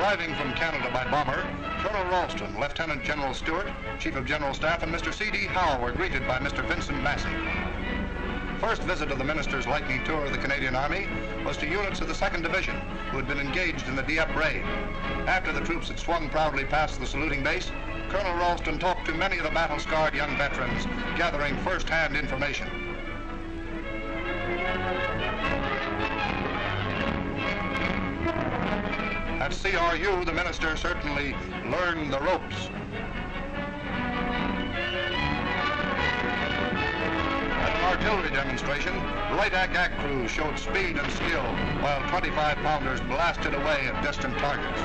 Arriving from Canada by bomber, Colonel Ralston, Lieutenant General Stuart, Chief of General Staff, and Mr. C.D. Howe were greeted by Mr. Vincent Massey. First visit of the minister's lightning tour of the Canadian Army was to units of the 2nd Division, who had been engaged in the Dieppe raid. After the troops had swung proudly past the saluting base, Colonel Ralston talked to many of the battle-scarred young veterans, gathering first-hand information. At CRU, the minister certainly learned the ropes. At an artillery demonstration, light ack crews showed speed and skill, while 25-pounders blasted away at distant targets.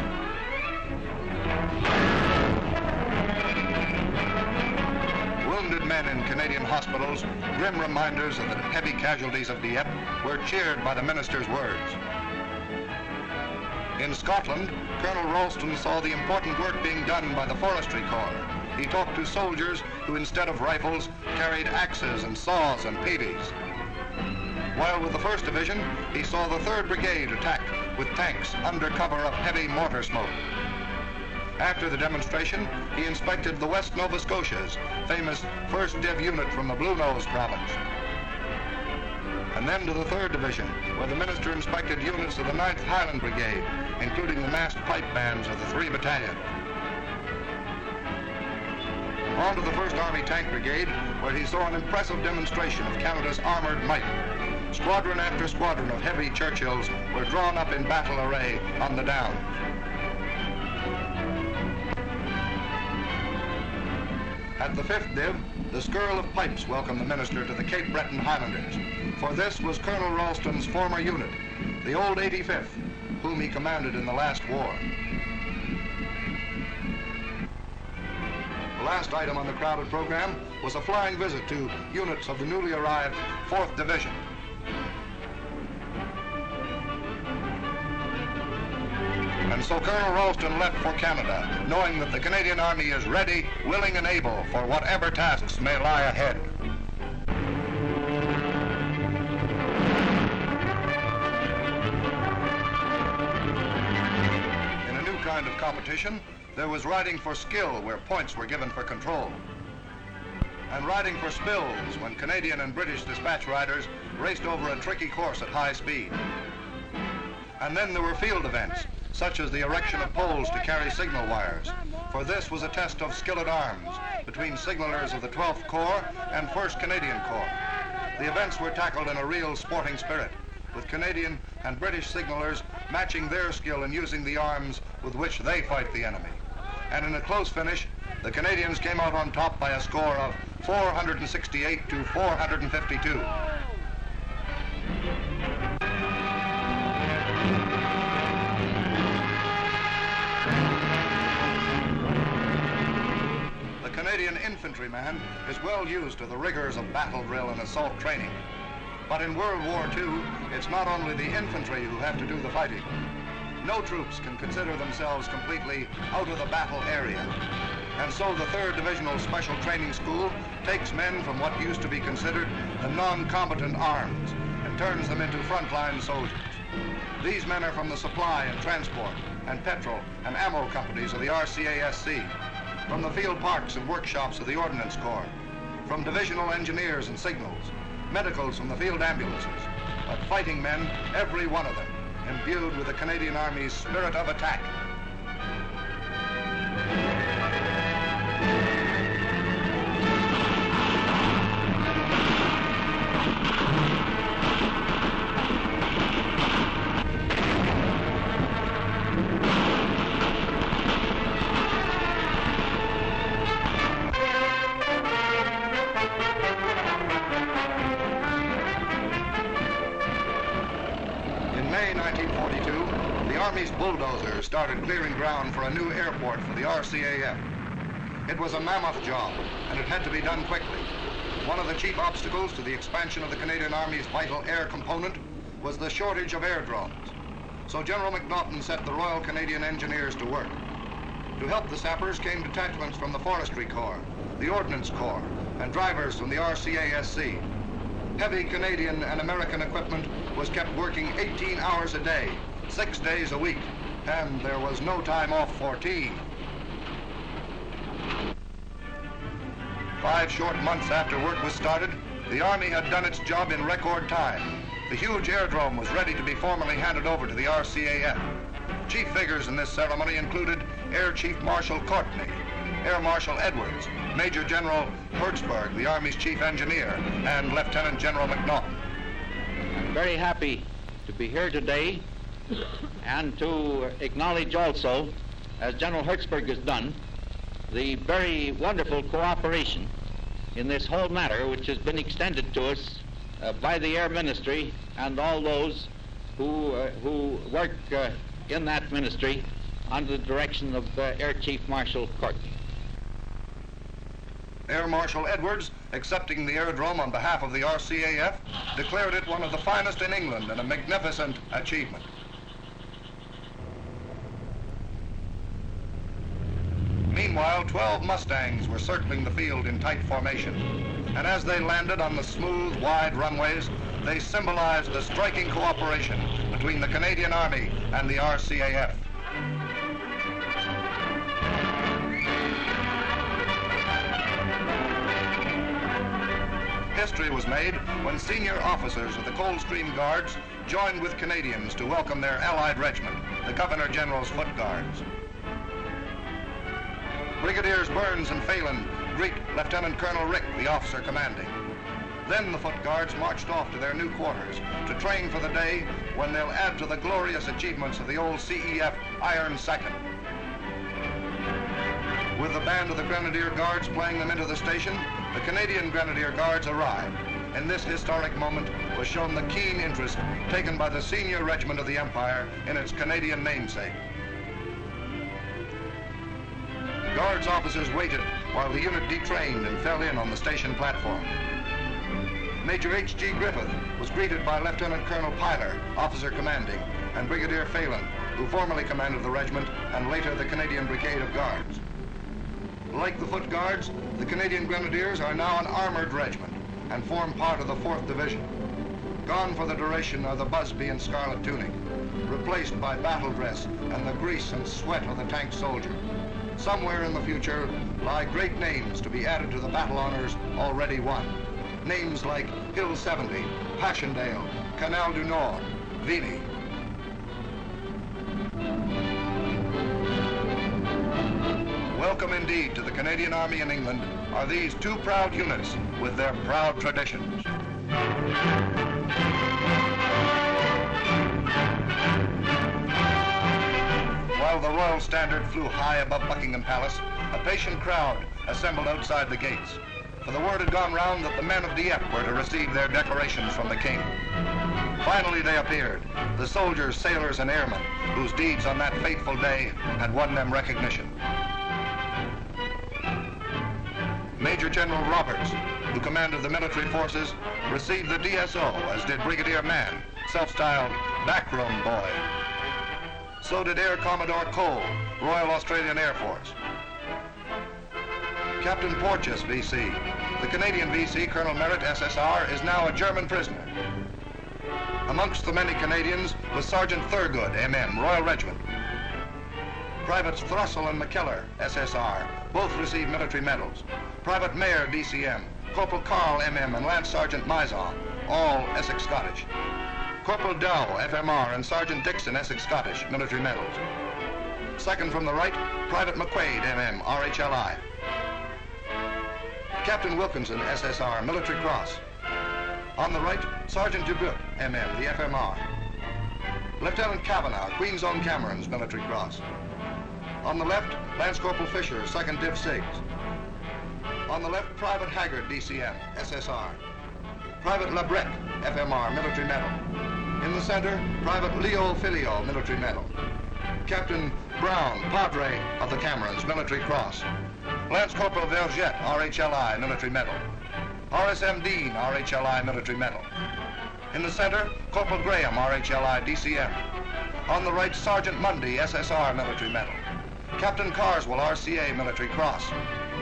Wounded men in Canadian hospitals, grim reminders of the heavy casualties of Dieppe, were cheered by the minister's words. In Scotland, Colonel Ralston saw the important work being done by the Forestry Corps. He talked to soldiers who, instead of rifles, carried axes and saws and peavies. While with the 1st Division, he saw the 3rd Brigade attacked with tanks under cover of heavy mortar smoke. After the demonstration, he inspected the West Nova Scotias, famous 1st Div unit from the Blue Nose province. And then to the 3rd Division, where the minister inspected units of the 9th Highland Brigade, including the massed pipe bands of the 3 battalions. On to the 1st Army Tank Brigade, where he saw an impressive demonstration of Canada's armored might. Squadron after squadron of heavy Churchills were drawn up in battle array on the down. At the 5th Div, the skirl of pipes welcomed the minister to the Cape Breton Highlanders, for this was Colonel Ralston's former unit, the old 85th, whom he commanded in the last war. The last item on the crowded program was a flying visit to units of the newly arrived 4th Division. And so Colonel Ralston left for Canada, knowing that the Canadian Army is ready, willing, and able for whatever tasks may lie ahead. In a new kind of competition, there was riding for skill, where points were given for control. And riding for spills, when Canadian and British dispatch riders raced over a tricky course at high speed. And then there were field events, such as the erection of poles to carry signal wires, for this was a test of skill at arms between signalers of the 12th Corps and 1st Canadian Corps. The events were tackled in a real sporting spirit, with Canadian and British signalers matching their skill in using the arms with which they fight the enemy. And in a close finish, the Canadians came out on top by a score of 468 to 452. The Canadian infantryman is well used to the rigors of battle drill and assault training. But in World War II, it's not only the infantry who have to do the fighting. No troops can consider themselves completely out of the battle area. And so the 3rd Divisional Special Training School takes men from what used to be considered the non-combatant arms and turns them into frontline soldiers. These men are from the supply and transport and petrol and ammo companies of the RCASC, from the field parks and workshops of the Ordnance Corps, from divisional engineers and signals, medicals from the field ambulances, but fighting men, every one of them, imbued with the Canadian Army's spirit of attack. Army's bulldozers started clearing ground for a new airport for the RCAF. It was a mammoth job, and it had to be done quickly. One of the chief obstacles to the expansion of the Canadian Army's vital air component was the shortage of aerodromes. So General MacNaughton set the Royal Canadian Engineers to work. To help the sappers came detachments from the Forestry Corps, the Ordnance Corps, and drivers from the RCASC. Heavy Canadian and American equipment was kept working 18 hours a day, 6 days a week, and there was no time off for tea. 5 short months after work was started, the Army had done its job in record time. The huge airdrome was ready to be formally handed over to the RCAF. Chief figures in this ceremony included Air Chief Marshal Courtney, Air Marshal Edwards, Major General Hertzberg, the Army's Chief Engineer, and Lieutenant General McNaughton. I'm very happy to be here today and to acknowledge also, as General Hertzberg has done, the very wonderful cooperation in this whole matter which has been extended to us by the Air Ministry and all those who work in that ministry under the direction of Air Chief Marshal Courtney. Air Marshal Edwards, accepting the airdrome on behalf of the RCAF, declared it one of the finest in England and a magnificent achievement. Meanwhile, 12 Mustangs were circling the field in tight formation, and as they landed on the smooth, wide runways, they symbolized the striking cooperation between the Canadian Army and the RCAF. History was made when senior officers of the Coldstream Guards joined with Canadians to welcome their allied regiment, the Governor General's Foot Guards. Brigadiers Burns and Phelan greet Lieutenant Colonel Rick, the officer commanding. Then the Foot Guards marched off to their new quarters to train for the day when they'll add to the glorious achievements of the old CEF Iron Second. With the band of the Grenadier Guards playing them into the station, the Canadian Grenadier Guards arrived. In this historic moment was shown the keen interest taken by the senior regiment of the Empire in its Canadian namesake. Guards officers waited while the unit detrained and fell in on the station platform. Major H.G. Griffith was greeted by Lieutenant Colonel Pyler, officer commanding, and Brigadier Phelan, who formerly commanded the regiment and later the Canadian Brigade of Guards. Like the Foot Guards, the Canadian Grenadiers are now an armored regiment and form part of the 4th Division. Gone for the duration are the busby and scarlet tunic, replaced by battle dress and the grease and sweat of the tank soldier. Somewhere in the future lie great names to be added to the battle honors already won. Names like Hill 70, Passchendaele, Canal du Nord, Vimy. Welcome indeed to the Canadian Army in England are these 2 proud units with their proud traditions. While the Royal Standard flew high above Buckingham Palace, a patient crowd assembled outside the gates, for the word had gone round that the men of Dieppe were to receive their decorations from the King. Finally they appeared, the soldiers, sailors, and airmen, whose deeds on that fateful day had won them recognition. Major General Roberts, who commanded the military forces, received the DSO, as did Brigadier Mann, self-styled backroom boy. So did Air Commodore Cole, Royal Australian Air Force. Captain Porteous, VC. The Canadian VC, Colonel Merritt, SSR, is now a German prisoner. Amongst the many Canadians was Sergeant Thurgood, MM, Royal Regiment. Privates Thrussell and McKellar, SSR, both received military medals. Private Mayer, DCM, Corporal Carl, MM, and Lance Sergeant Mizon, all Essex Scottish. Corporal Dow, FMR, and Sergeant Dixon, Essex Scottish, military medals. Second from the right, Private McQuaid, MM, RHLI. Captain Wilkinson, SSR, Military Cross. On the right, Sergeant Dubuc, MM, the FMR. Lieutenant Kavanagh, Queen's Own Camerons, Military Cross. On the left, Lance Corporal Fisher, 2nd Div Sigs. On the left, Private Haggard, DCM, SSR. Private Labrec, FMR, Military Medal. In the center, Private Leo Filio, Military Medal. Captain Brown, Padre of the Camerons, Military Cross. Lance Corporal Vergette, RHLI, Military Medal. RSM Dean, RHLI, Military Medal. In the center, Corporal Graham, RHLI, DCM. On the right, Sergeant Mundy, SSR, Military Medal. Captain Carswell, RCA, Military Cross.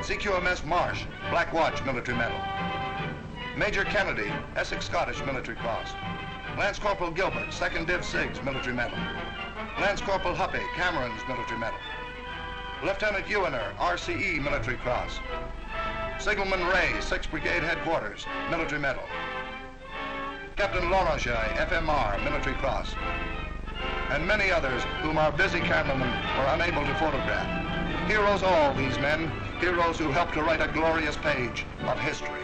CQMS Marsh, Black Watch, Military Medal. Major Kennedy, Essex Scottish, Military Cross. Lance Corporal Gilbert, 2nd Div Sigs, Military Medal. Lance Corporal Huppy, Cameron's Military Medal. Lieutenant Ewener, RCE Military Cross. Signalman Ray, 6th Brigade Headquarters, Military Medal. Captain Lorange, FMR, Military Cross. And many others whom our busy cameramen were unable to photograph. Heroes all, these men, heroes who helped to write a glorious page of history.